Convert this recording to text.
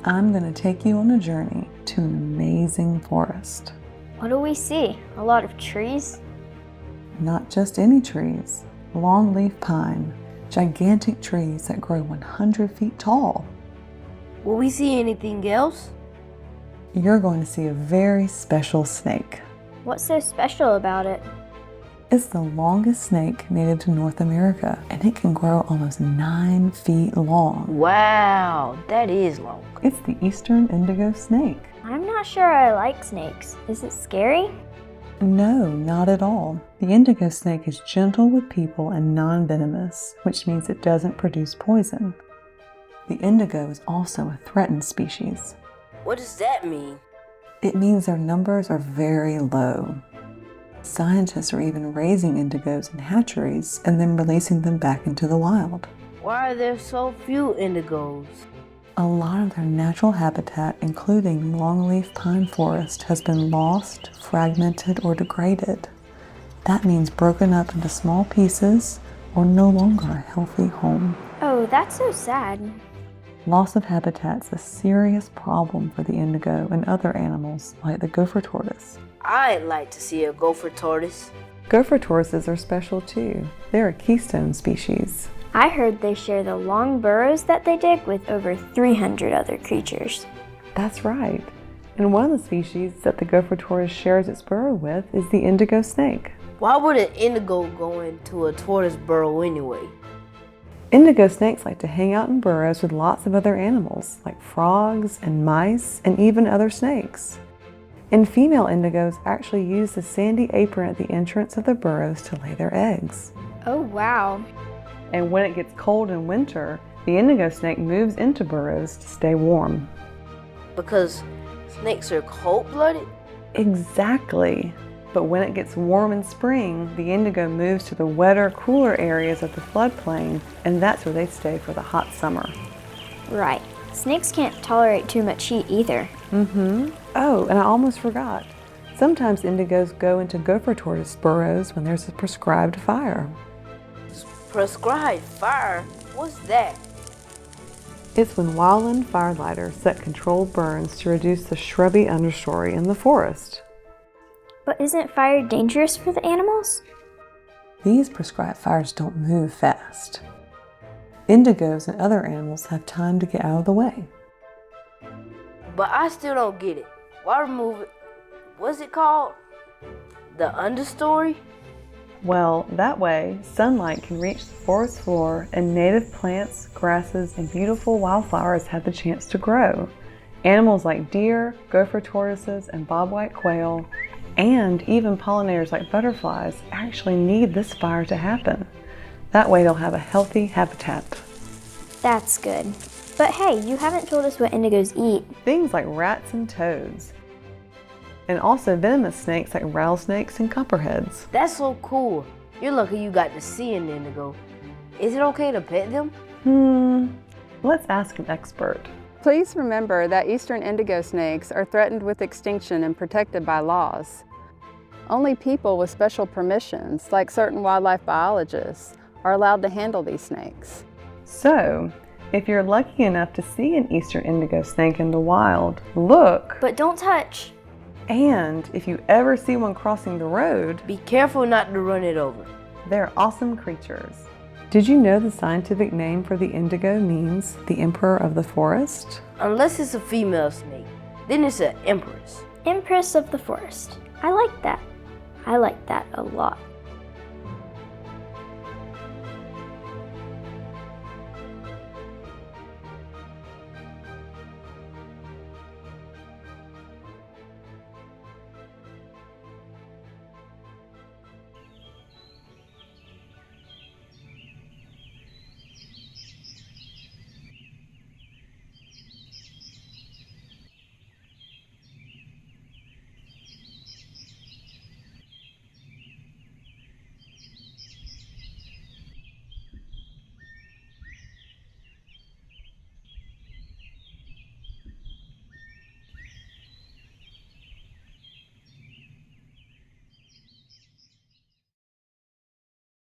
I'm going to take you on a journey to an amazing forest. What do we see? A lot of trees? Not just any trees. Longleaf pine, gigantic trees that grow 100 feet tall. Will we see anything else? You're going to see a very special snake. What's so special about it? It's the longest snake native to North America, and it can grow almost 9 feet long. Wow, that is long. It's the eastern indigo snake. I'm not sure I like snakes. Is it scary? No, not at all. The indigo snake is gentle with people and non-venomous, which means it doesn't produce poison. The indigo is also a threatened species. What does that mean? It means their numbers are very low. Scientists are even raising indigos in hatcheries and then releasing them back into the wild. Why are there so few indigos? A lot of their natural habitat, including longleaf pine forest, has been lost, fragmented, or degraded. That means broken up into small pieces or no longer a healthy home. Oh, that's so sad. Loss of habitat is a serious problem for the indigo and other animals like the gopher tortoise. I'd like to see a gopher tortoise. Gopher tortoises are special too. They're a keystone species. I heard they share the long burrows that they dig with over 300 other creatures. That's right. And one of the species that the gopher tortoise shares its burrow with is the indigo snake. Why would an indigo go into a tortoise burrow anyway? Indigo snakes like to hang out in burrows with lots of other animals, like frogs and mice and even other snakes. And female indigos actually use the sandy apron at the entrance of their burrows to lay their eggs. Oh, wow. And when it gets cold in winter, the indigo snake moves into burrows to stay warm. Because snakes are cold-blooded? Exactly. But when it gets warm in spring, the indigo moves to the wetter, cooler areas of the floodplain, and that's where they stay for the hot summer. Right. Snakes can't tolerate too much heat either. Oh, and I almost forgot. Sometimes indigos go into gopher tortoise burrows when there's a prescribed fire. Prescribed fire? What's that? It's when wildland firelighters set controlled burns to reduce the shrubby understory in the forest. But isn't fire dangerous for the animals? These prescribed fires don't move fast. Indigos and other animals have time to get out of the way. But I still don't get it. Why remove it? What's it called? The understory? Well, that way, sunlight can reach the forest floor and native plants, grasses, and beautiful wildflowers have the chance to grow. Animals like deer, gopher tortoises, and bobwhite quail, and even pollinators like butterflies actually need this fire to happen. That way they'll have a healthy habitat. That's good. But hey, you haven't told us what indigos eat. Things like rats and toads. And also venomous snakes like rattlesnakes and copperheads. That's so cool. You're lucky you got to see an indigo. Is it okay to pet them? Let's ask an expert. Please remember that eastern indigo snakes are threatened with extinction and protected by laws. Only people with special permissions, like certain wildlife biologists, are allowed to handle these snakes. So, if you're lucky enough to see an eastern indigo snake in the wild, look. But don't touch. And if you ever see one crossing the road, Be careful not to run it over. they're awesome creatures. Did you know the scientific name for the indigo means the emperor of the forest? Unless it's a female snake, then it's an empress. Empress of the forest. I like that. I like that a lot.